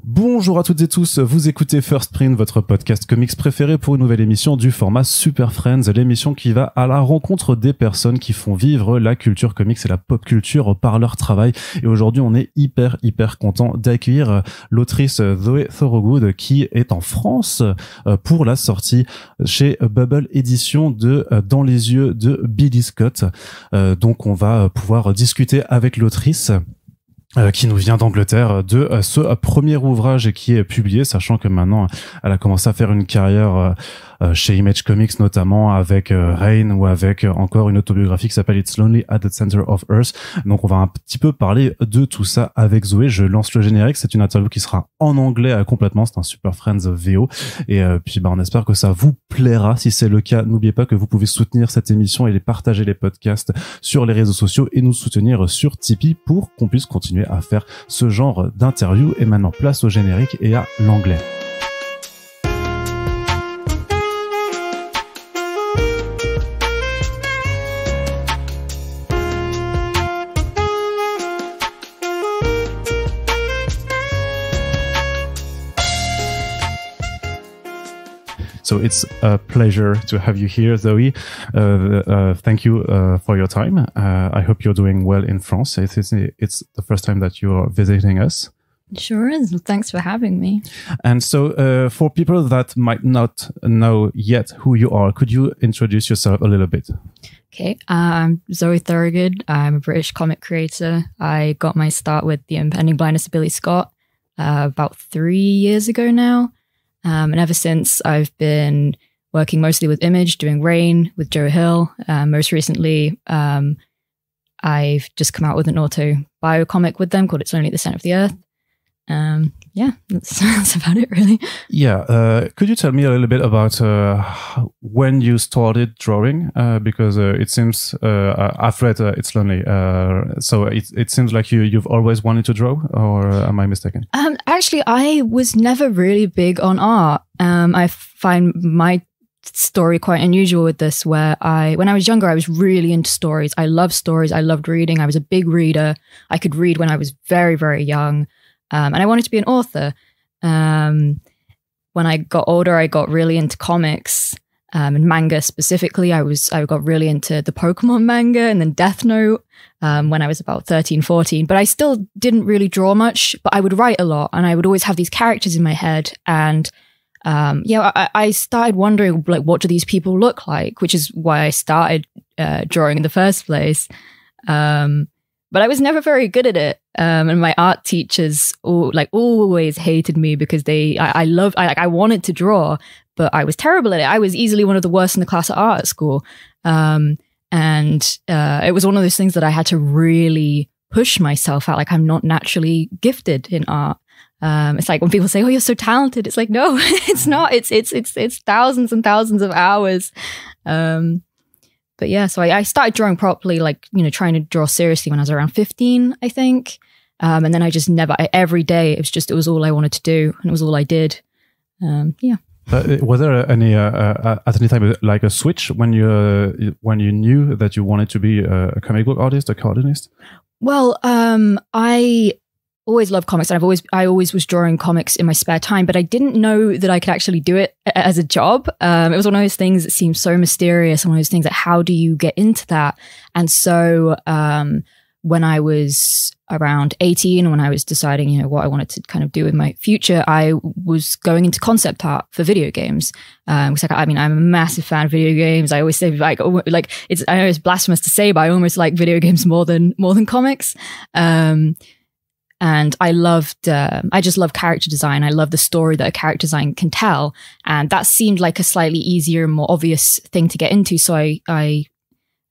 Bonjour à toutes et tous, vous écoutez First Print, votre podcast comics préféré pour une nouvelle émission du format Super Friends, l'émission qui va à la rencontre des personnes qui font vivre la culture comics et la pop culture par leur travail. Et aujourd'hui, on est hyper content d'accueillir l'autrice Zoe Thorogood qui est en France pour la sortie chez Bubble Édition de Dans les yeux de Billie Scott. Donc on va pouvoir discuter avec l'autrice qui nous vient d'Angleterre de ce premier ouvrage qui est publié, sachant que maintenant elle a commencé à faire une carrière chez Image Comics notamment avec Rain ou avec encore une autobiographie qui s'appelle It's Lonely at the Center of Earth. Donc on va un petit peu parler de tout ça avec Zoé. Je lance le générique, c'est une interview qui sera en anglais complètement, c'est un SuperFriends VO et puis on espère que ça vous plaira. Si c'est le cas, n'oubliez pas que vous pouvez soutenir cette émission et partager les podcasts sur les réseaux sociaux et nous soutenir sur Tipeee pour qu'on puisse continuer à faire ce genre d'interview. Et maintenant place au générique et à l'anglais. So it's a pleasure to have you here, Zoe. Thank you for your time. I hope you're doing well in France. It's the first time that you're visiting us. Sure is. Thanks for having me. And so for people that might not know yet who you are, could you introduce yourself a little bit? Okay, I'm Zoe Thorogood. I'm a British comic creator. I got my start with the impending blindness of Billie Scott about 3 years ago now. And ever since, I've been working mostly with Image, doing Rain with Joe Hill. Most recently, I've just come out with an autobiographie comic with them called It's Lonely at the Center of the Earth. Yeah, that's about it, really. Yeah. Could you tell me a little bit about when you started drawing? Because it seems I've read It's Lonely, so it seems like you've always wanted to draw, or am I mistaken? Actually, I was never really big on art. I find my story quite unusual with this, where when I was younger, I was really into stories. I loved stories. I loved reading. I was a big reader. I could read when I was very young. And I wanted to be an author. When I got older, I got really into comics and manga specifically. I got really into the Pokemon manga and then Death Note when I was about 13, 14. But I still didn't really draw much, but I would write a lot and I would always have these characters in my head. And I started wondering, like, what do these people look like? Which is why I started drawing in the first place. But I was never very good at it. And my art teachers always hated me because I wanted to draw, but I was terrible at it. I was easily one of the worst in the class at art at school. And it was one of those things that I had to really push myself at. Like, I'm not naturally gifted in art. It's like when people say, "Oh, you're so talented." It's like, no, it's not. It's thousands and thousands of hours. But yeah, so I started drawing properly, like, trying to draw seriously when I was around 15, I think. And then I just every day, it was all I wanted to do. And it was all I did. Yeah. Was there any, at any time, like a switch when you knew that you wanted to be a comic book artist, a cartoonist? Well, I always loved comics, and I always was drawing comics in my spare time, but I didn't know that I could actually do it as a job. It was one of those things that seemed so mysterious, and one of those things like, how do you get into that? And so when I was around 18, when I was deciding, what I wanted to kind of do with my future, I was going into concept art for video games. I'm a massive fan of video games. I always say I know it's blasphemous to say, but I almost like video games more than comics. And I just love character design. I love the story that a character design can tell. And that seemed like a slightly easier and more obvious thing to get into. So I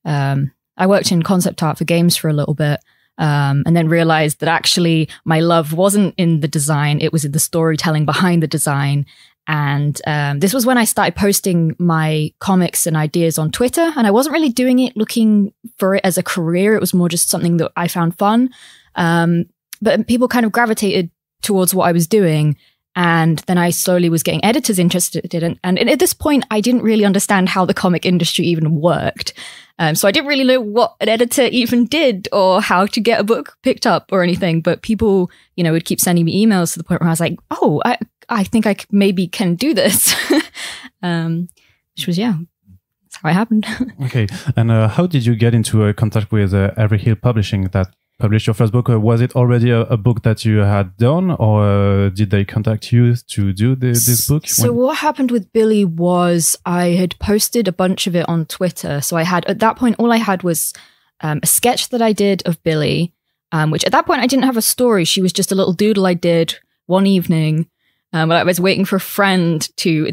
worked in concept art for games for a little bit. And then realized that actually my love wasn't in the design. It was in the storytelling behind the design. And this was when I started posting my comics and ideas on Twitter. And I wasn't really doing it looking for it as a career. It was more just something that I found fun. But people kind of gravitated towards what I was doing. And then I slowly was getting editors interested in it. And at this point, I didn't really understand how the comic industry even worked. So I didn't really know what an editor even did or how to get a book picked up or anything. But people, would keep sending me emails to the point where I was like, oh, I think I maybe can do this. Which was, that's how it happened. Okay. And how did you get into contact with Every Hill Publishing that published your first book? Was it already a book that you had done, or did they contact you to do this book? So what happened with Billie was I had posted a bunch of it on Twitter. So I had, at that point, all I had was a sketch that I did of Billie, which at that point I didn't have a story. She was just a little doodle I did one evening. When I was waiting for a friend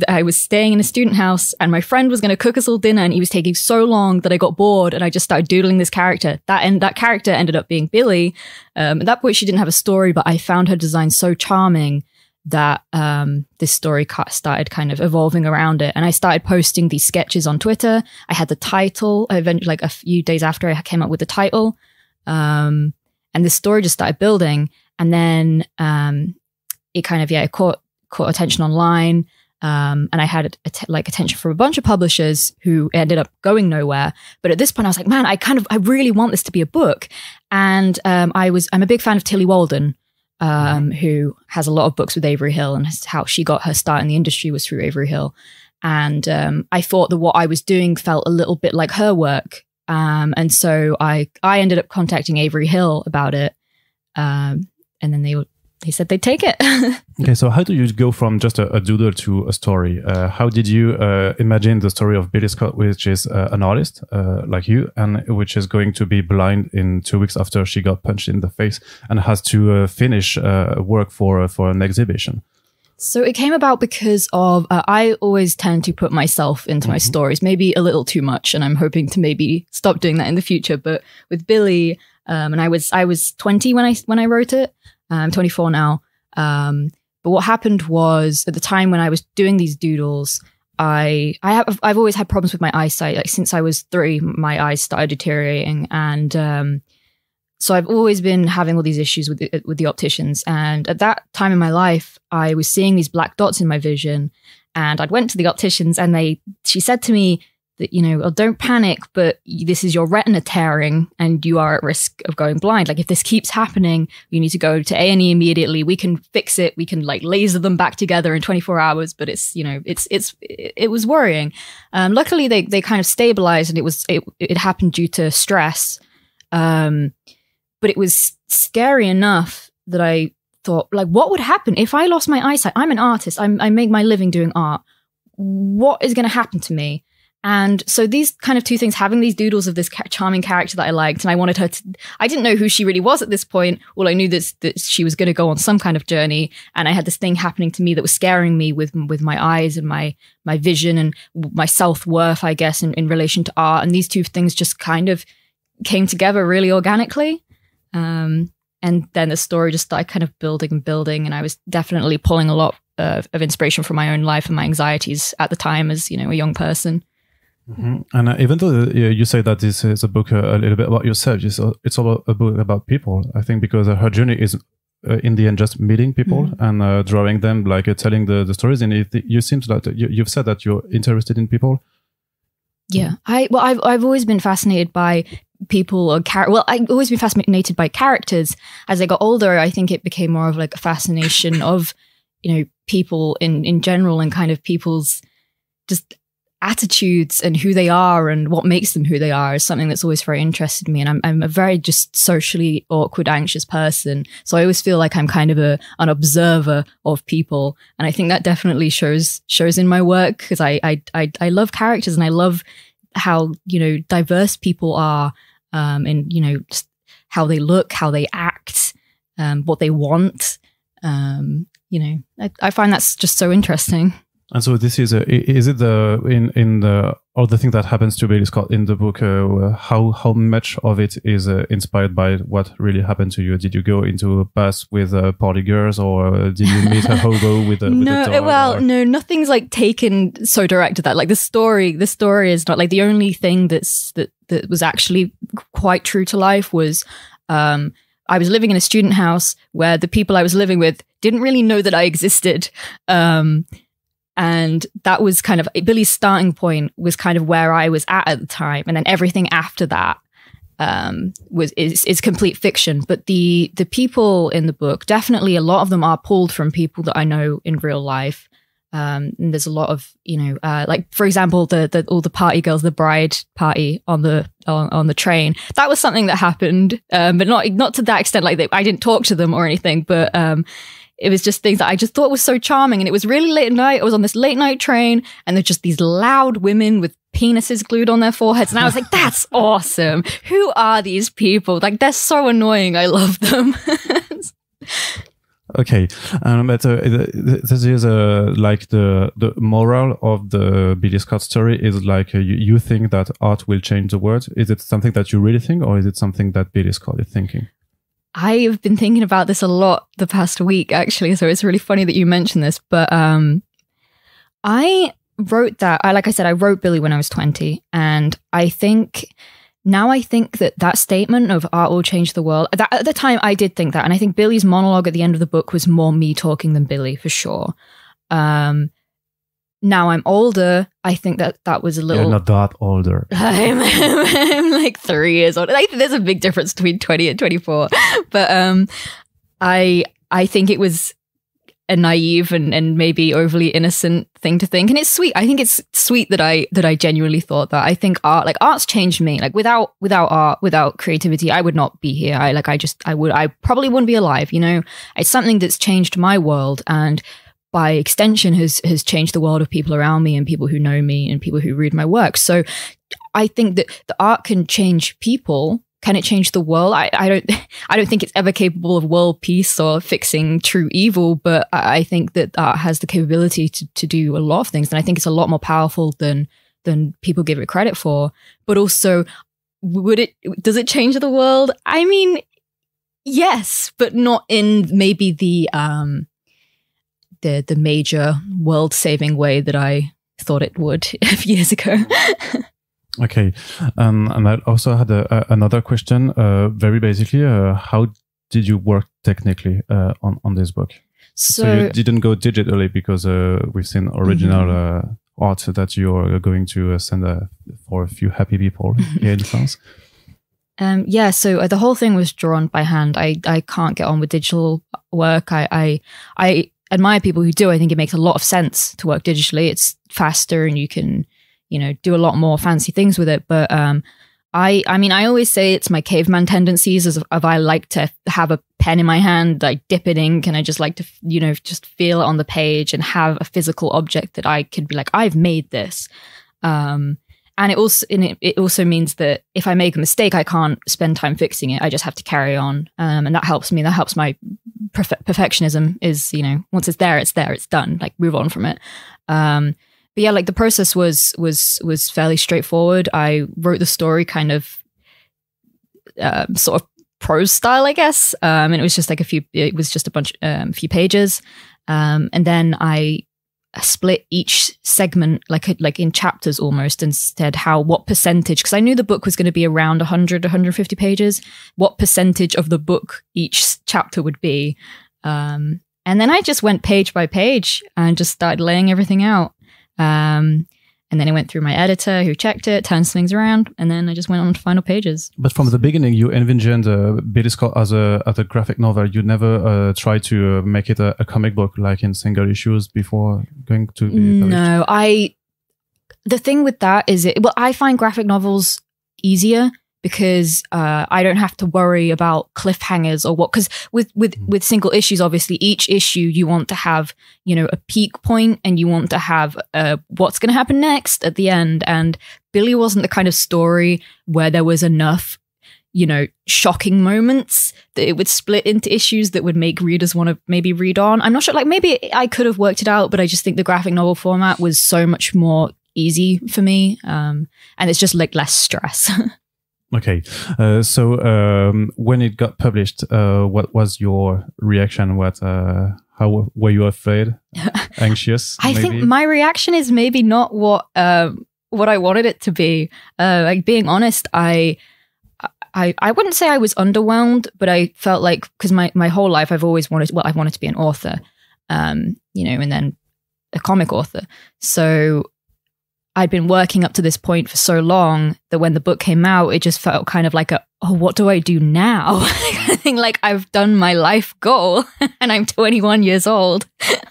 I was staying in a student house and my friend was going to cook us all dinner and he was taking so long that I got bored and I just started doodling this character. That character ended up being Billie. At that point, she didn't have a story, but I found her design so charming that this story started kind of evolving around it. And I started posting these sketches on Twitter. I had the title, eventually, like a few days after I came up with the title. And this story just started building. And then it kind of, it caught attention online. And I had attention from a bunch of publishers who ended up going nowhere. But at this point I was like, man, I really want this to be a book. And I'm a big fan of Tilly Walden, who has a lot of books with Avery Hill, and how she got her start in the industry was through Avery Hill. And I thought that what I was doing felt a little bit like her work. And so I ended up contacting Avery Hill about it. And then they said they'd take it. Okay, so how do you go from just a doodle to a story? How did you imagine the story of Billie Scott, which is an artist like you, and which is going to be blind in 2 weeks after she got punched in the face and has to finish work for an exhibition? So it came about because of, I always tend to put myself into my stories, maybe a little too much, and I'm hoping to maybe stop doing that in the future. But with Billie, and I was 20 when I wrote it. I'm 24 now. But what happened was, at the time when I was doing these doodles, I've always had problems with my eyesight. Like, since I was 3, my eyes started deteriorating, and so I've always been having all these issues with the opticians. And at that time in my life, I was seeing these black dots in my vision, and I went to the opticians, and she said to me that, oh, don't panic, but this is your retina tearing and you are at risk of going blind. Like, if this keeps happening, you need to go to A&E immediately. We can fix it. We can laser them back together in 24 hours. But it was worrying. Luckily they kind of stabilized, and it happened due to stress. But it was scary enough that I thought, what would happen if I lost my eyesight? I'm an artist. I make my living doing art. What is going to happen to me? And so these kind of two things, having these doodles of this charming character that I liked, and I wanted her to, I didn't know who she really was at this point. All I knew that she was going to go on some kind of journey. And I had this thing happening to me that was scaring me with my eyes and my vision and my self-worth, I guess, in relation to art. And these two things just kind of came together really organically. And then the story just started kind of building and building. And I was definitely pulling a lot of inspiration from my own life and my anxieties at the time as, a young person. And even though you say that this is a book a little bit about yourself, it's all a book about people, I think, because her journey is in the end just meeting people and drawing them, telling the stories. And you seem that you've said that you're interested in people. Yeah, I've always been fascinated by people or I've always been fascinated by characters. As I got older, I think it became more of a fascination of people in general, and kind of people's just attitudes and who they are and what makes them who they are is something that's always very interested me. And I'm a very just socially awkward, anxious person. So I always feel like I'm kind of an observer of people. And I think that definitely shows in my work, because I love characters, and I love how, diverse people are, and, just how they look, how they act, what they want. I find that's just so interesting. And so this is it the other thing that happens to Billie Scott in the book? How much of it is inspired by what really happened to you? Did you go into a bus with party girls, or did you meet a hobo with a dog? No, nothing's taken so direct to that. The story is not the only thing that was actually quite true to life was I was living in a student house where the people I was living with didn't really know that I existed. And that was kind of Billie's starting point was kind of where I was at the time. And then everything after that is complete fiction. But the people in the book, definitely a lot of them are pulled from people that I know in real life. And there's a lot of, like, for example, all the party girls, the bride party on the train. That was something that happened, but not to that extent. Like, I didn't talk to them or anything, but it was just things that I just thought was so charming. And it was really late at night. I was on this late night train, and there's just these loud women with penises glued on their foreheads. And I was like, that's awesome. Who are these people? Like, they're so annoying. I love them. Okay, but this is like the moral of the Billie Scott story is like you think that art will change the world. Is it something that you really think, or is it something that Billie Scott is thinking? I've been thinking about this a lot the past week, actually. So it's really funny that you mentioned this. But I wrote that. Like I said, I wrote Billie when I was 20, and I think that statement of art will change the world, that, at the time I did think that. And I think Billie's monologue at the end of the book was more me talking than Billie, for sure. Now I'm older, I think that was a little... You're not that older. I'm like 3 years old. I think there's a big difference between 20 and 24. But I think it was a naive and maybe overly innocent thing to think. And it's sweet. I think it's sweet that I genuinely thought that. I think art's changed me. Like, without art, without creativity, I would not be here. I probably wouldn't be alive, It's something that's changed my world, and by extension has changed the world of people around me and people who know me and people who read my work. So I think that the art can change people. Can it change the world? I don't think it's ever capable of world peace or fixing true evil, but I think that art has the capability to do a lot of things. And I think it's a lot more powerful than people give it credit for. But also, does it change the world? I mean, yes, but not in maybe the major world-saving way that I thought it would a few years ago. Okay, and I also had another question. Very basically, how did you work technically on this book? So you didn't go digitally because we've seen original art that you're going to send for a few happy people here in France. Yeah, so the whole thing was drawn by hand. I can't get on with digital work. I admire people who do. I think it makes a lot of sense to work digitally. It's faster and you can, do a lot more fancy things with it. But I mean, I always say it's my caveman tendencies of I like to have a pen in my hand, like dip in ink, and I just like to, just feel it on the page and have a physical object that I could be like, I've made this. And it also means that if I make a mistake, I can't spend time fixing it. I just have to carry on. And that helps me. That helps my perfectionism is, once it's there, it's done, like move on from it. But yeah, like the process was fairly straightforward. I wrote the story kind of sort of prose style, I guess. And it was just like a few pages. And then I split each segment like in chapters almost, and said what percentage, because I knew the book was going to be around 150 pages, what percentage of the book each chapter would be. And then I just went page by page and just started laying everything out. And then I went through my editor who checked it, turned things around, and then I just went on to final pages. But from the beginning, you envisioned Billie Scott as a graphic novel. You never tried to make it a comic book, like in single issues before going to be published? No, the thing with that is I find graphic novels easier because I don't have to worry about cliffhangers or because with single issues, obviously each issue you want to have, a peak point and you want to have what's going to happen next at the end. And Billie wasn't the kind of story where there was enough, shocking moments that it would split into issues that would make readers want to maybe read on. I'm not sure, like maybe I could have worked it out, but I just think the graphic novel format was so much more easy for me. And it's just like less stress. Okay, so when it got published, what was your reaction? How were you afraid? Anxious? I think my reaction is maybe not what I wanted it to be. Like being honest, I wouldn't say I was underwhelmed, but I felt like because my whole life I've wanted to be an author, and then a comic author. So I'd been working up to this point for so long that when the book came out, it just felt kind of like what do I do now? I think like I've done my life goal and I'm 21 years old.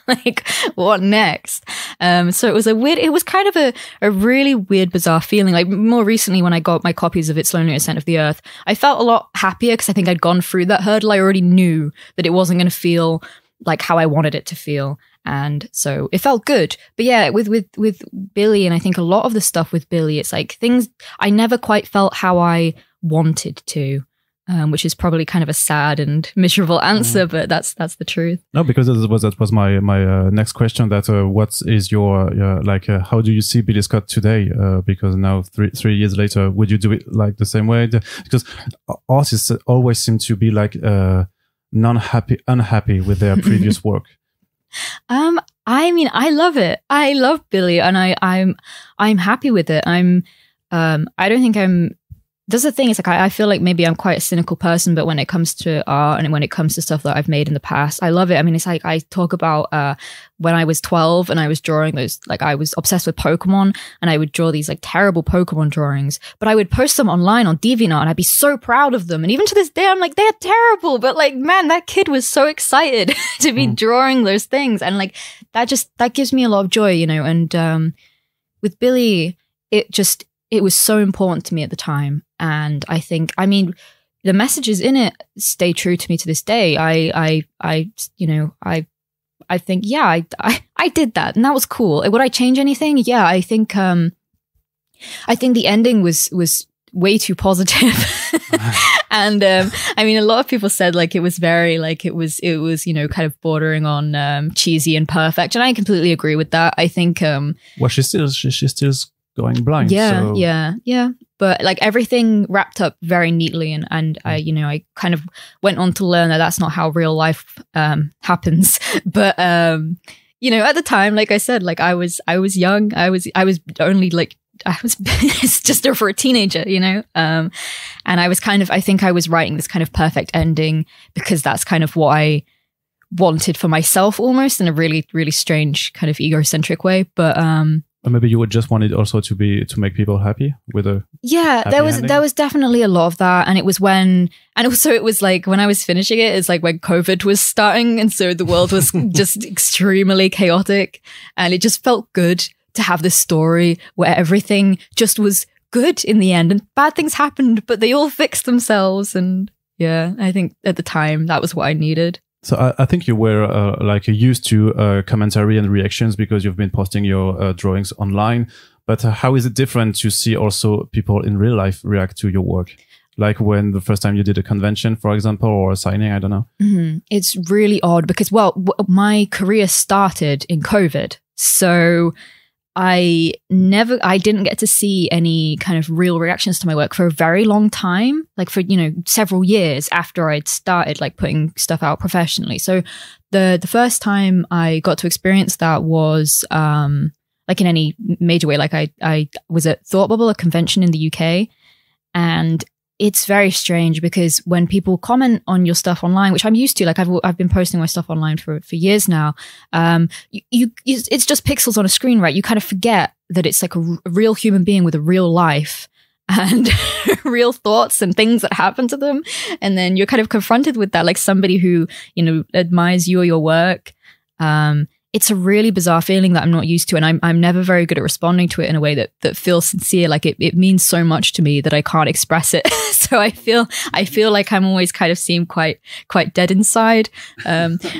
Like, what next? So it was kind of a really weird, bizarre feeling. Like more recently when I got my copies of It's Lonely Ascent of the Earth, I felt a lot happier because I think I'd gone through that hurdle. I already knew that it wasn't going to feel like how I wanted it to feel. And so it felt good. But yeah, with Billie, and I think a lot of the stuff with Billie, it's like things I never quite felt how I wanted to, which is probably kind of a sad and miserable answer, but that's the truth. No, because that was my next question. That what is your how do you see Billie Scott today? Because now 3 years later, would you do it like the same way? Because artists always seem to be like unhappy with their previous work. I mean, I love it. I love Billie, and I'm happy with it. I don't think there's the thing, it's like I feel like maybe I'm quite a cynical person, but when it comes to art and when it comes to stuff that I've made in the past, I love it. I mean, it's like I talk about when I was 12 and I was drawing those, like I was obsessed with Pokemon, and I would draw these like terrible Pokemon drawings, but I would post them online on DeviantArt and I'd be so proud of them. And even to this day, I'm like, they're terrible, but like, man, that kid was so excited to be drawing those things. And like, that gives me a lot of joy, you know? And with Billie, it was so important to me at the time. And I think, I mean, the messages in it stay true to me to this day. I think, yeah, I did that, and that was cool. Would I change anything? Yeah, I think the ending was way too positive. And I mean, a lot of people said like it was very like it was you know, kind of bordering on cheesy and perfect, and I completely agree with that. I think well, she's still going blind. Yeah. But like everything wrapped up very neatly, and I kind of went on to learn that that's not how real life happens. But you know, at the time, like I said, like I was young. I was only like it's just for a teenager, you know. And I think I was writing this kind of perfect ending because that's kind of what I wanted for myself, almost in a really, really strange kind of egocentric way. But or maybe you would just want it also to make people happy with a there was definitely a lot of that. And it was like when I was finishing it, it's like when COVID was starting, and so the world was just extremely chaotic, and it just felt good to have this story where everything just was good in the end, and bad things happened, but they all fixed themselves. And yeah, I think at the time that was what I needed. So I think you were like used to commentary and reactions because you've been posting your drawings online. But how is it different to see also people in real life react to your work? Like when the first time you did a convention, for example, or a signing, I don't know. Mm-hmm. It's really odd because, well, my career started in COVID. So I didn't get to see any kind of real reactions to my work for a very long time, like for, you know, several years after I'd started like putting stuff out professionally. So the first time I got to experience that was like in any major way. Like I was at Thought Bubble, a convention in the UK, and it's very strange because when people comment on your stuff online, which I'm used to, like I've been posting my stuff online for years now. It's just pixels on a screen, right? You kind of forget that it's like a real human being with a real life and real thoughts and things that happen to them. And then you're kind of confronted with that, like somebody who, you know, admires you or your work. It's a really bizarre feeling that I'm not used to, and I'm never very good at responding to it in a way that feels sincere. Like it means so much to me that I can't express it. So I feel like I'm always kind of seem quite dead inside,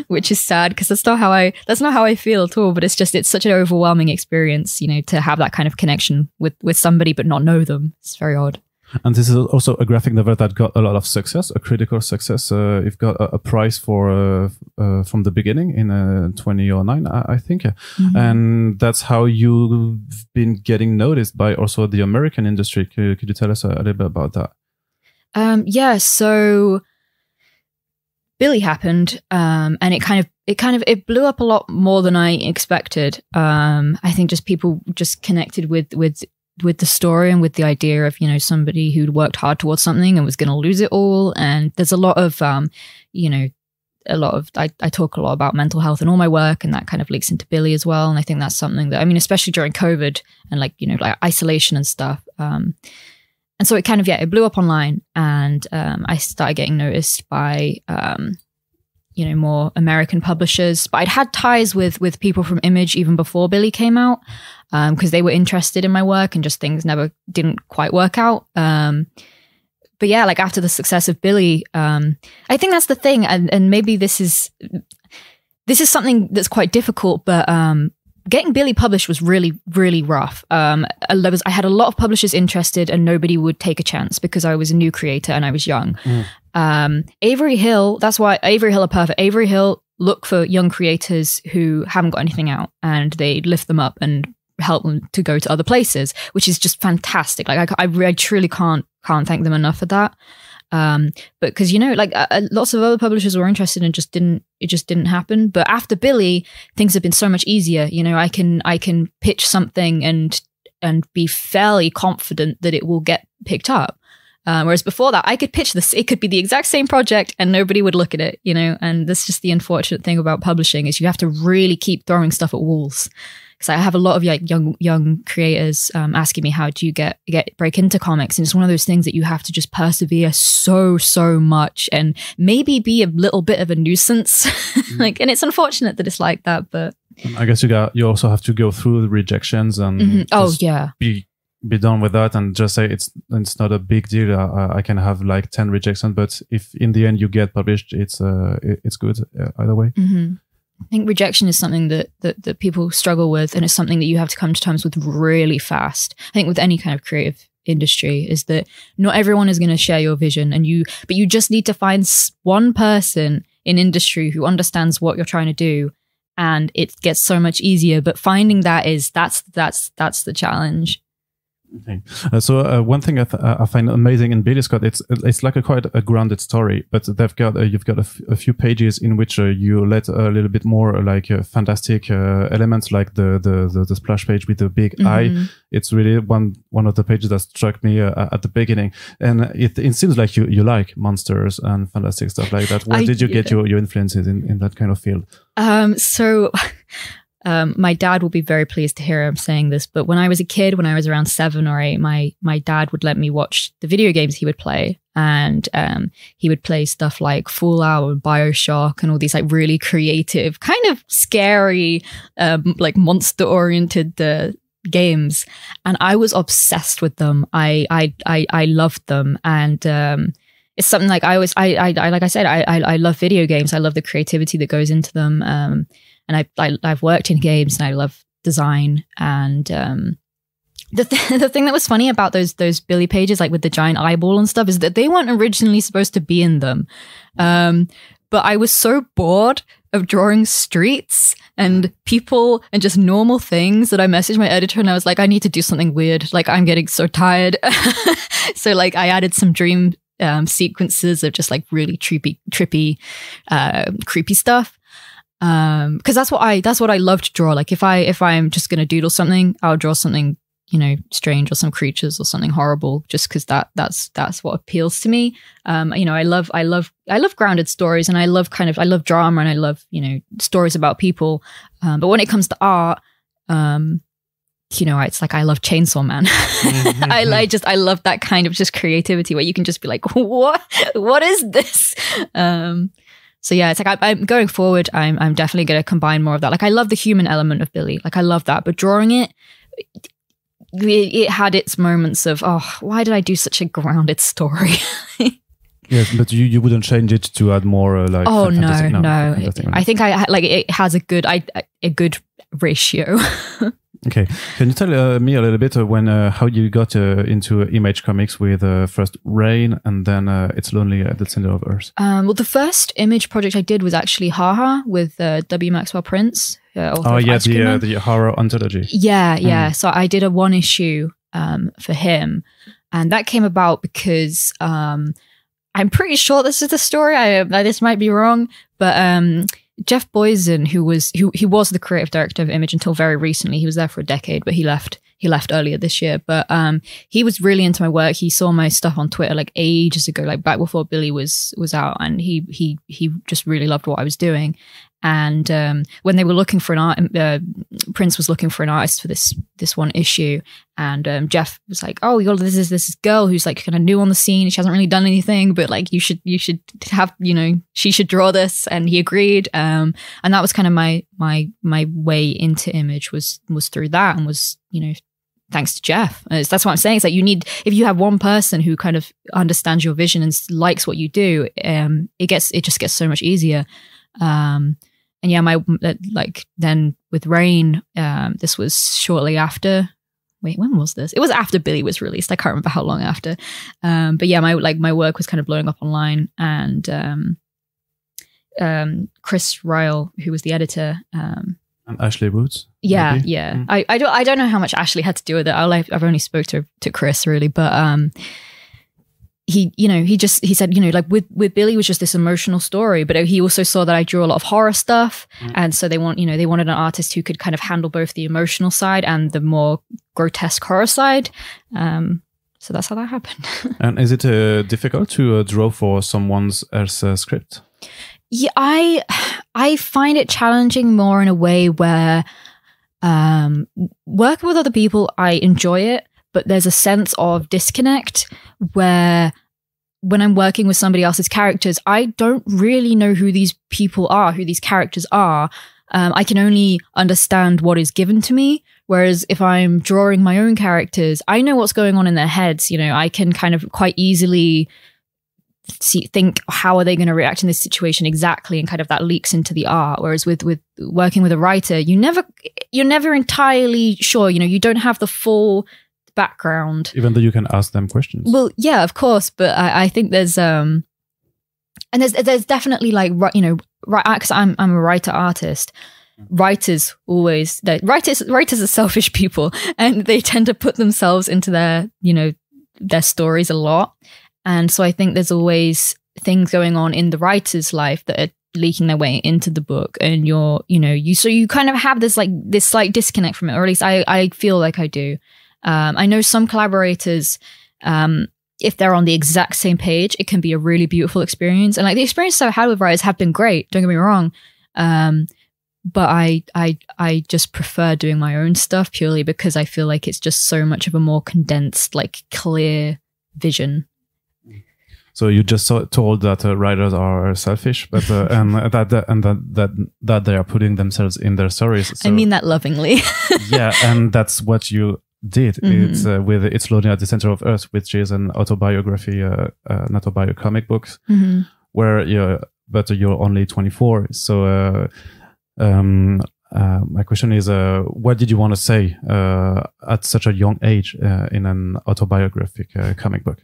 which is sad because that's not how I feel at all. But it's such an overwhelming experience, you know, to have that kind of connection with somebody but not know them. It's very odd. And this is also a graphic novel that got a lot of success, a critical success. You've got a prize for from the beginning in 2009, I think. Mm-hmm. And that's how you've been getting noticed by also the American industry. Could you tell us a little bit about that? Yeah, so Billie happened, and it blew up a lot more than I expected. I think just people just connected with the story and with the idea of, you know, somebody who'd worked hard towards something and was going to lose it all. And there's a lot of, you know, I talk a lot about mental health in all my work, and that kind of links into Billie as well. And I think that's something that, I mean, especially during COVID and like, you know, like isolation and stuff. And so it kind of, it blew up online, and I started getting noticed by, you know, more American publishers. But I'd had ties with people from Image even before Billie came out, because they were interested in my work, and just things didn't quite work out. But yeah, like after the success of Billie, I think that's the thing, and maybe this is something that's quite difficult, but getting Billie published was really, really rough. I had a lot of publishers interested, and nobody would take a chance because I was a new creator and I was young. Avery Hill, that's why Avery Hill are perfect. Avery Hill look for young creators who haven't got anything out, and they lift them up and help them to go to other places, which is just fantastic. Like I truly can't thank them enough for that. But because, you know, like lots of other publishers were interested and it just didn't happen. But after Billie, things have been so much easier. You know, I can pitch something and be fairly confident that it will get picked up. Whereas before that, I could pitch this, it could be the exact same project and nobody would look at it, you know. And that's just the unfortunate thing about publishing, is you have to really keep throwing stuff at walls. Because I have a lot of like young creators asking me, how do you break into comics? And it's one of those things that you have to just persevere so much, and maybe be a little bit of a nuisance. Like, and it's unfortunate that it's like that, but I guess you also have to go through the rejections and be done with that, and just say it's not a big deal. I can have like 10 rejections, but if in the end you get published, it's good either way. I think rejection is something that people struggle with, and it's something that you have to come to terms with really fast. I think with any kind of creative industry, is that not everyone is going to share your vision, but you just need to find one person in industry who understands what you're trying to do, and it gets so much easier. But finding that's the challenge. Okay. So one thing I find amazing in Billie Scott, it's like quite a grounded story, but you've got a few pages in which you let a little bit more like fantastic elements, like the splash page with the big eye. It's really one of the pages that struck me at the beginning, and it seems like you like monsters and fantastic stuff like that. Where did you get your influences in that kind of field? My dad will be very pleased to hear I'm saying this, but when I was a kid, when I was around 7 or 8, my dad would let me watch the video games he would play, and he would play stuff like Fallout and BioShock and all these like really creative, kind of scary, like monster-oriented games, and I was obsessed with them. I loved them, and it's something like I like I said, I love video games. I love the creativity that goes into them. And I've worked in games, and I love design. And the thing that was funny about those Billie pages, like with the giant eyeball and stuff, is that they weren't originally supposed to be in them. But I was so bored of drawing streets and people and just normal things that I messaged my editor, and I was like, I need to do something weird. Like, I'm getting so tired. So like I added some dream sequences of just like really trippy, creepy stuff. Because that's what I love to draw. Like if I'm just gonna doodle something, I'll draw something, you know, strange, or some creatures or something horrible, just because that's what appeals to me. You know, I love grounded stories, and I love drama, and I love, you know, stories about people. But when it comes to art, you know, it's like I love Chainsaw Man. I love that kind of just creativity where you can just be like, what is this? So yeah, it's like I'm going forward. I'm definitely going to combine more of that. Like I love the human element of Billie. Like I love that, but drawing it had its moments of, oh, why did I do such a grounded story? Yes, but you wouldn't change it to add more like. Oh no. I think it has a good ratio. Okay, can you tell me a little bit how you got into Image Comics with first Rain and then It's Lonely at the Center of Earth? Well, the first Image project I did was actually Haha with W. Maxwell Prince. The horror anthology. Yeah. So I did a 1 issue for him, and that came about because I'm pretty sure this is the story. This might be wrong, but Jeff Boysen, he was the creative director of Image until very recently. He was there for a decade, but he left he left earlier this year, but he was really into my work. He saw my stuff on Twitter like ages ago, like back before Billie was out, and he just really loved what I was doing. And when they were looking for Prince was looking for an artist for this one issue, and Jeff was like, "Oh, this girl who's like kind of new on the scene. She hasn't really done anything, but like you should have, she should draw this." And he agreed. And that was kind of my way into image was through that, and was thanks to Jeff. That's what I'm saying. It's like if you have one person who kind of understands your vision and likes what you do, it just gets so much easier. And yeah, then with Rain, this was shortly after. Wait, when was this? It was after Billie was released. I can't remember how long after. But yeah, my work was kind of blowing up online, and Chris Ryle, who was the editor, and Ashley Woods. Yeah, maybe? Yeah. Mm. I don't know how much Ashley had to do with it. I've only spoke to Chris really, but he said, like with Billie was just this emotional story, but he also saw that I drew a lot of horror stuff. And so they wanted an artist who could kind of handle both the emotional side and the more grotesque horror side. So that's how that happened. And is it difficult to draw for someone else's script? Yeah, I find it challenging more in a way where working with other people, I enjoy it, but there's a sense of disconnect where when I'm working with somebody else's characters, I don't really know who these people are, who these characters are. I can only understand what is given to me. Whereas if I'm drawing my own characters, I know what's going on in their heads. I can kind of quite easily think how are they going to react in this situation exactly, and kind of that leaks into the art. Whereas with working with a writer, you're never entirely sure. You don't have the full background, even though you can ask them questions. Well, yeah, of course, but I think there's and there's definitely like because I'm a writer artist. Writers are selfish people, and they tend to put themselves into their stories a lot. And so I think there's always things going on in the writer's life that are leaking their way into the book, and so you kind of have this slight disconnect from it, or at least I feel like I do. I know some collaborators, if they're on the exact same page, it can be a really beautiful experience. And like the experiences I've had with writers have been great, don't get me wrong. But I just prefer doing my own stuff purely because I feel like it's just so much of a more condensed, like clear vision. So you just told that writers are selfish, but and that they are putting themselves in their stories. So, I mean that lovingly. Yeah, and that's what you did. Mm-hmm. It's with It's Lonely at the Center of Earth, which is an autobiography, not a bio comic books, mm-hmm. where you're only 24. So my question is, what did you want to say at such a young age in an autobiographic comic book?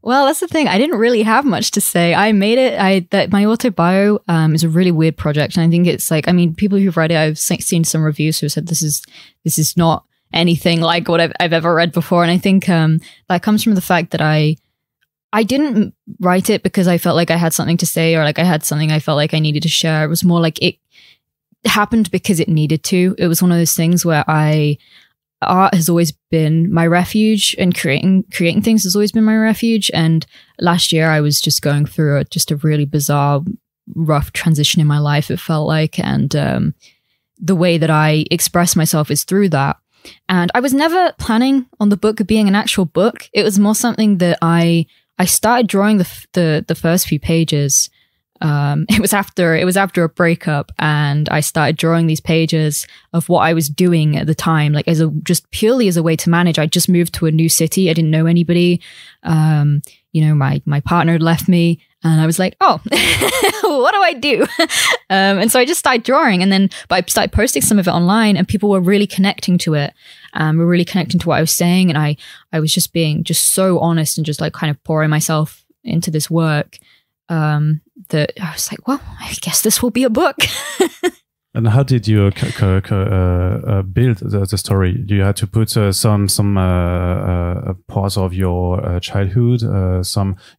Well, that's the thing. I didn't really have much to say. I made it. My autobio is a really weird project, and I think it's like, I mean, people who've read it, I've seen some reviews who said this is not anything like what I've ever read before, and I think that comes from the fact that I didn't write it because I felt like I had something to say, or like I had something I felt like I needed to share. It was more like it happened because it needed to. It was one of those things where art has always been my refuge, and creating things has always been my refuge. And last year I was just going through just a really bizarre, rough transition in my life, it felt like. And the way that I express myself is through that. And I was never planning on the book being an actual book. It was more something that I started drawing the first few pages. It was after a breakup, and I started drawing these pages of what I was doing at the time, like just purely as a way to manage. I just moved to a new city. I didn't know anybody. My partner had left me, and I was like, oh, what do I do? And so I just started drawing, but I started posting some of it online, and people were really connecting to it. Were really connecting to what I was saying, and I was just being just so honest and just like kind of pouring myself into this work. That I was like, well, I guess this will be a book. And how did you build the story? You had to put some parts of your childhood.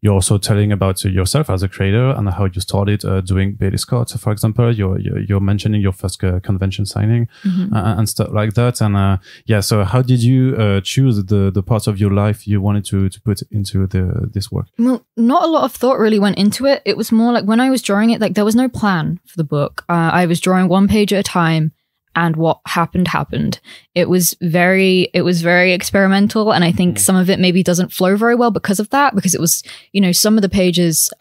You're also telling about yourself as a creator and how you started doing Billie Scott, for example. You're mentioning your first convention signing and stuff like that. And yeah, so how did you choose the parts of your life you wanted to put into this work? Well, not a lot of thought really went into it. It was more like when I was drawing it, like there was no plan for the book. I was drawing one page at a time, and what happened. It was very experimental, and I think some of it maybe doesn't flow very well because of that, because it was, you know, some of the pages,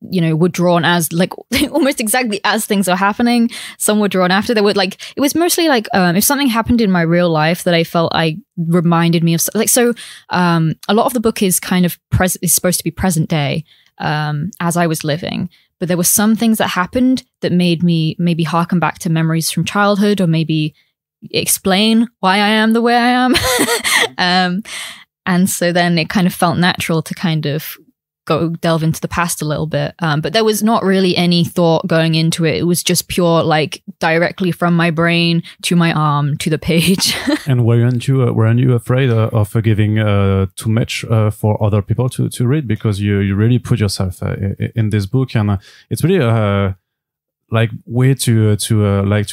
you know, were drawn as like almost exactly as things are happening. Some were drawn after. They were like, it was mostly like if something happened in my real life that I felt reminded me of, like, so a lot of the book is kind of is supposed to be present day as I was living. But there were some things that happened that made me maybe harken back to memories from childhood, or maybe explain why I am the way I am. And so then it kind of felt natural to kind of delve into the past a little bit. But there was not really any thought going into it. It was just pure, like, directly from my brain to my arm to the page. And weren't you afraid of giving too much for other people to read? Because you really put yourself in this book, and it's really like way to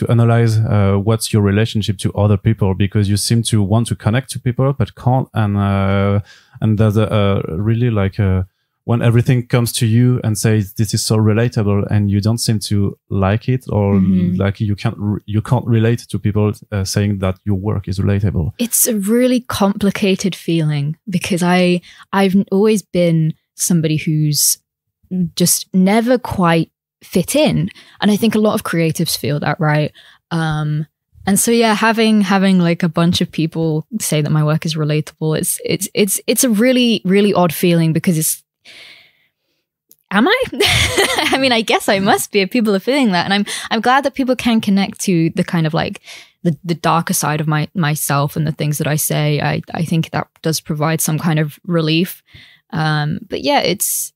analyze what's your relationship to other people, because you seem to want to connect to people but can't, and there's really like when everything comes to you and says this is so relatable, and you don't seem to like it, or like you can't relate to people saying that your work is relatable. It's a really complicated feeling, because I've always been somebody who's just never quite fit in, and I think a lot of creatives feel that, right? And so yeah, having like a bunch of people say that my work is relatable, it's a really, really odd feeling, because am I? I mean, I guess I must be if people are feeling that. And I'm glad that people can connect to the kind of like the darker side of myself and the things that I say. I think that does provide some kind of relief. But yeah, it's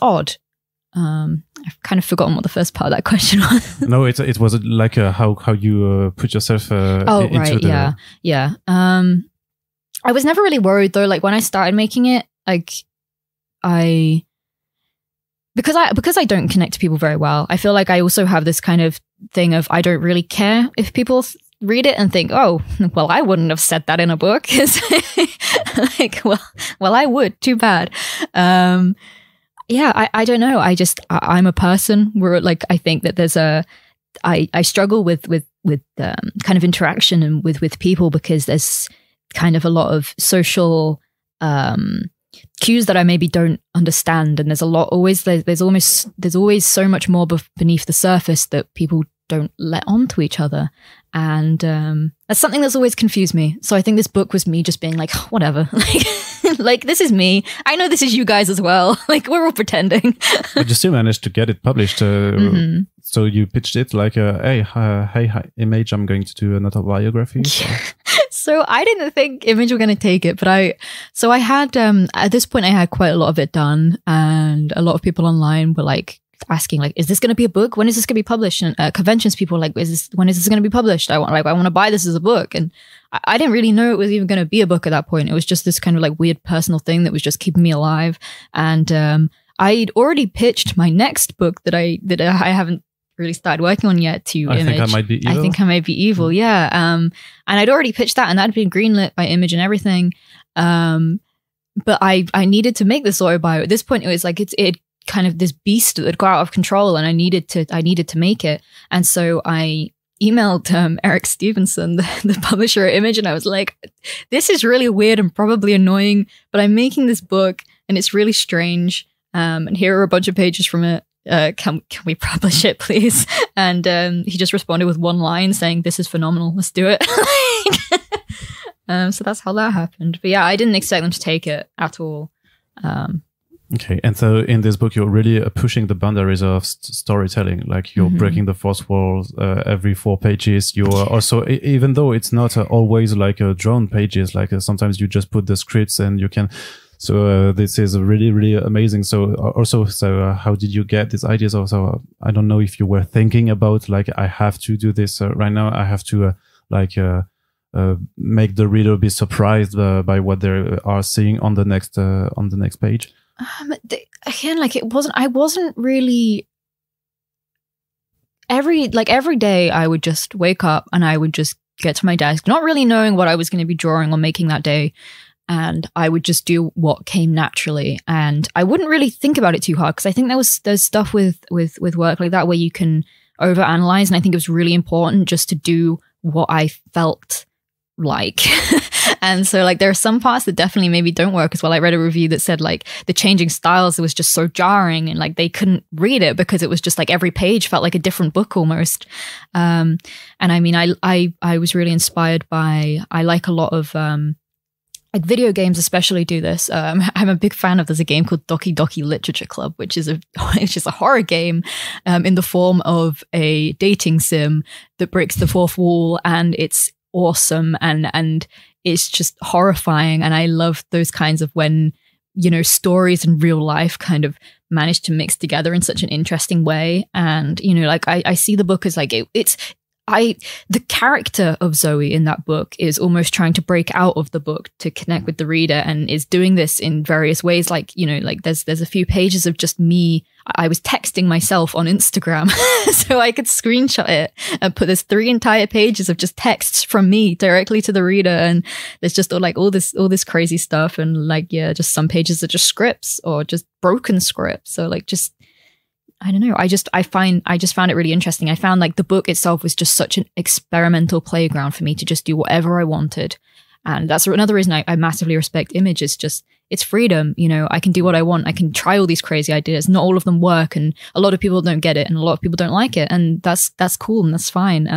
odd. I've kind of forgotten what the first part of that question was. No, it was like how you put yourself into right, the... Yeah. I was never really worried though. Like when I started making it, like because I don't connect to people very well, I feel like I also have this kind of thing of I don't really care if people read it and think, oh, well, I wouldn't have said that in a book. Like, well, I would. Too bad. Yeah, I don't know. I'm a person where, like, I think that there's I struggle with kind of interaction and with people, because there's kind of a lot of social cues that I maybe don't understand, and there's always so much more beneath the surface that people don't let on to each other, and that's something that's always confused me. So I think this book was me just being like, whatever, like this is me. I know this is you guys as well. Like we're all pretending. But you still managed to get it published. So you pitched it like, hey, Image, I'm going to do an autobiography. So I didn't think Image were going to take it, but I had, at this point I had quite a lot of it done, and a lot of people online were like asking, like, is this going to be a book? When is this going to be published? And conventions people were like, when is this going to be published? I want to buy this as a book. And I didn't really know it was even going to be a book at that point. It was just this kind of like weird personal thing that was just keeping me alive. And I'd already pitched my next book that I haven't really started working on yet to Image. I think I might be evil. Yeah. And I'd already pitched that, and that'd been greenlit by Image and everything. But I needed to make this autobio. At this point, it was like it kind of this beast that had got out of control, and I needed to make it. And so I emailed Eric Stevenson, the publisher at Image, and I was like, this is really weird and probably annoying, but I'm making this book and it's really strange. And here are a bunch of pages from it. Can we publish it, please? And he just responded with one line saying, this is phenomenal, let's do it. So that's how that happened. But yeah, I didn't expect them to take it at all. Okay, and so in this book, you're really pushing the boundaries of storytelling. Like you're breaking the fourth wall every 4 pages. You're also, even though it's not always like drawn pages, like sometimes you just put the scripts and you can. So this is really, really amazing. So also, how did you get these ideas? Also, I don't know if you were thinking about like, I have to do this right now. I have to make the reader be surprised by what they are seeing on the next page. Again, like I wasn't really. Every day I would just wake up and I would just get to my desk, not really knowing what I was going to be drawing or making that day. And I would just do what came naturally. And I wouldn't really think about it too hard, because I think there's stuff with work like that where you can overanalyze. And I think it was really important just to do what I felt like. And so like there are some parts that definitely maybe don't work as well. I read a review that said like the changing styles, it was just so jarring, and like they couldn't read it because it was just like every page felt like a different book almost. And I mean, I was really inspired by, I like a lot of like video games especially do this. I'm a big fan of, there's a game called Doki Doki Literature Club, which is a horror game in the form of a dating sim that breaks the fourth wall, and it's awesome and it's just horrifying. And I love those kinds of when, you know, stories and real life kind of manage to mix together in such an interesting way. And, you know, like I see the book as like, the character of Zoe in that book is almost trying to break out of the book to connect with the reader, and is doing this in various ways. Like, you know, like there's a few pages of just me. I was texting myself on Instagram so I could screenshot it and put this 3 entire pages of just texts from me directly to the reader. And there's just like all this crazy stuff. And like, yeah, just some pages are just scripts or just broken scripts. So like, just, I don't know. I just found it really interesting. I found like the book itself was just such an experimental playground for me to just do whatever I wanted. And that's another reason I massively respect Image, is just, it's freedom. You know, I can do what I want. I can try all these crazy ideas. Not all of them work, and a lot of people don't get it, and a lot of people don't like it. And that's cool, and that's fine.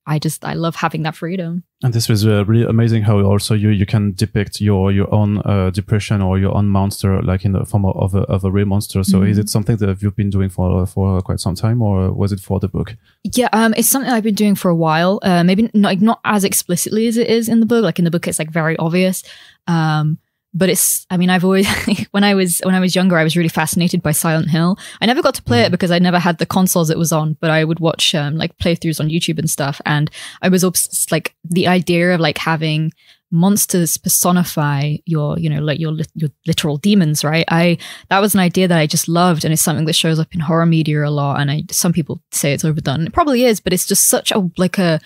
I love having that freedom. And this was really amazing how also you can depict your own depression or your own monster, like in the form of a real monster. So is it something that you've been doing for quite some time, or was it for the book? Yeah, it's something I've been doing for a while. Maybe not as explicitly as it is in the book. Like in the book, it's like very obvious. But it's, I mean, I've always, when I was younger, I was really fascinated by Silent Hill. I never got to play it because I never had the consoles it was on, but I would watch like playthroughs on YouTube and stuff. And I was obsessed, like the idea of like having monsters personify your, you know, like your literal demons, right? That was an idea that I just loved. And it's something that shows up in horror media a lot. And some people say it's overdone. It probably is, but it's just such a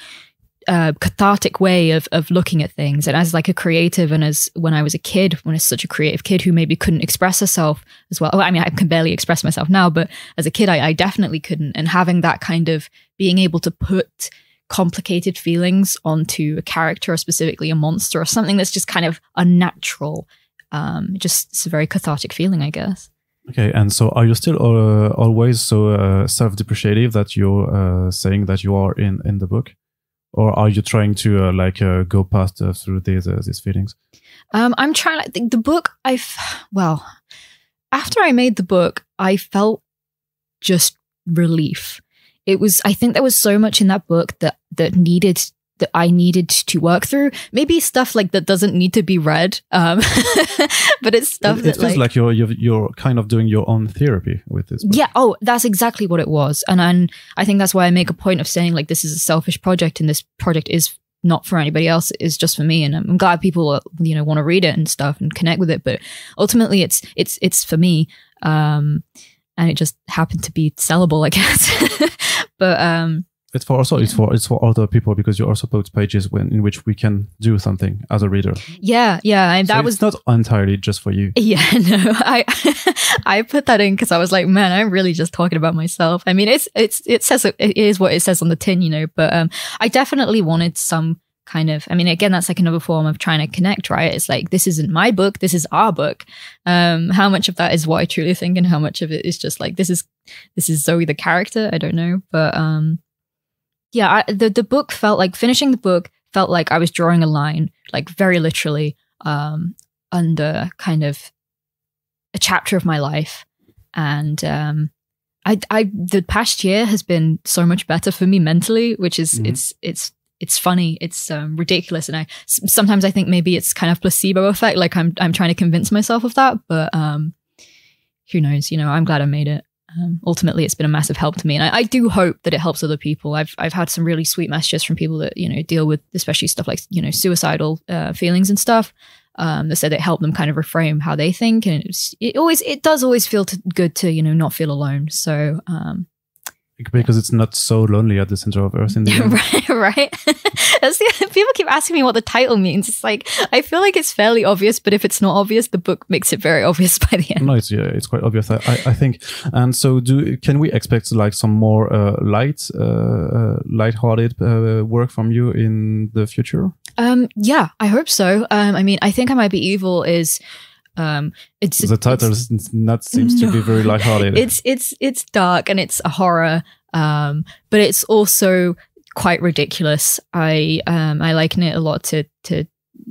cathartic way of looking at things. And as like a creative, and as when I was a kid, when I was such a creative kid who maybe couldn't express herself as well. I mean, I can barely express myself now, but as a kid, I definitely couldn't. And having that kind of being able to put complicated feelings onto a character, or specifically a monster, or something that's just kind of unnatural, just it's a very cathartic feeling, I guess. Okay, and so are you still always so self-depreciative that you're saying that you are in the book? Or are you trying to go past through these feelings? I'm trying. I think the book. After I made the book, I felt just relief. It was. I think there was so much in that book that I needed to work through. Maybe stuff like that doesn't need to be read, but it's stuff that feels like you're kind of doing your own therapy with this book. Yeah. Oh, that's exactly what it was. And I think that's why I make a point of saying like, this is a selfish project, and this project is not for anybody else. It's just for me. And I'm glad people, want to read it and stuff and connect with it. But ultimately it's for me. And it just happened to be sellable, I guess. But, it's for other people, because you also post pages in which we can do something as a reader. Yeah, and that was not entirely just for you. Yeah, no, I put that in because I was like, man, I'm really just talking about myself. I mean, it is what it says on the tin, but I definitely wanted some kind of, I mean, again, that's like another form of trying to connect, right? It's like, this isn't my book, this is our book. How much of that is what I truly think, and how much of it is just like, this is Zoe the character? I don't know, but yeah, the book felt like, finishing the book felt like I was drawing a line, like very literally, under kind of a chapter of my life. And the past year has been so much better for me mentally, which is, it's it's funny, it's ridiculous, and sometimes I think maybe it's kind of placebo effect, like I'm trying to convince myself of that, but who knows? You know, I'm glad I made it. Ultimately, it's been a massive help to me, and I do hope that it helps other people. I've had some really sweet messages from people that, you know, deal with especially stuff like, you know, suicidal feelings and stuff. That said it helped them kind of reframe how they think, and it does always feel good to, you know, not feel alone. So because it's not so lonely at the center of Earth in the end. right. People keep asking me what the title means. It's like, I feel like it's fairly obvious, but if it's not obvious, the book makes it very obvious by the end. No, it's quite obvious, I think. And so, can we expect like some more light-hearted work from you in the future? Yeah, I hope so. I mean, I Think I Might Be Evil is. The title seems to be very lighthearted. It's dark and it's a horror, but it's also quite ridiculous. I liken it a lot to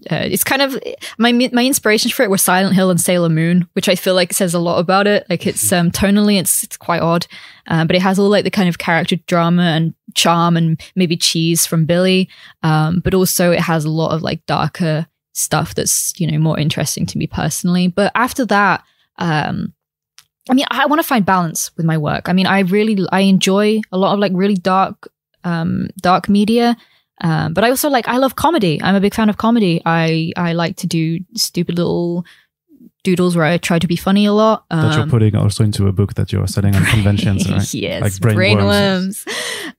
it's kind of my inspirations for it were Silent Hill and Sailor Moon, which I feel like says a lot about it. Like it's tonally it's quite odd, but it has all like the kind of character drama and charm and maybe cheese from Billie, but also it has a lot of like darker stuff that's, you know, more interesting to me personally. But after that, I mean, I want to find balance with my work. I mean, I enjoy a lot of like really dark media, but I also I love comedy. I'm a big fan of comedy. I like to do stupid little doodles where I try to be funny a lot. That you're putting also into a book that you're selling on conventions, right? Yes, like brainworms.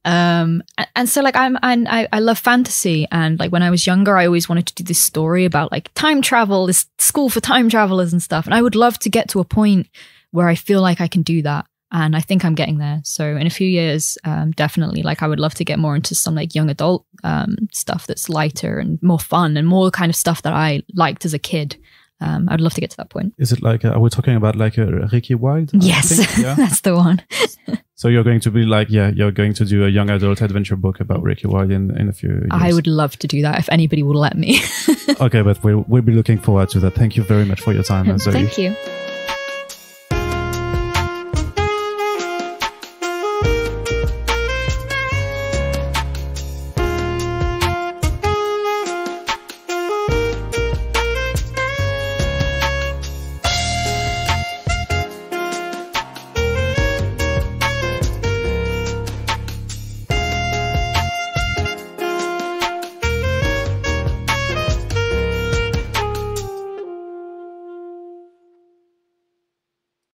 And so like I love fantasy, and like when I was younger, I always wanted to do this story about like time travel, this school for time travelers and stuff. And I would love to get to a point where I feel like I can do that. And I think I'm getting there. So in a few years, definitely, like I would love to get more into some like young adult stuff that's lighter and more fun and more kind of stuff that I liked as a kid. I'd love to get to that point. Is it like, are we talking about like a Ricky Wilde? Yes, yeah? That's the one. So you're going to be like, you're going to do a young adult adventure book about Ricky Wilde in a few years. I would love to do that if anybody will let me. Okay, but we'll be looking forward to that. Thank you very much for your time, Zoe. Thank you.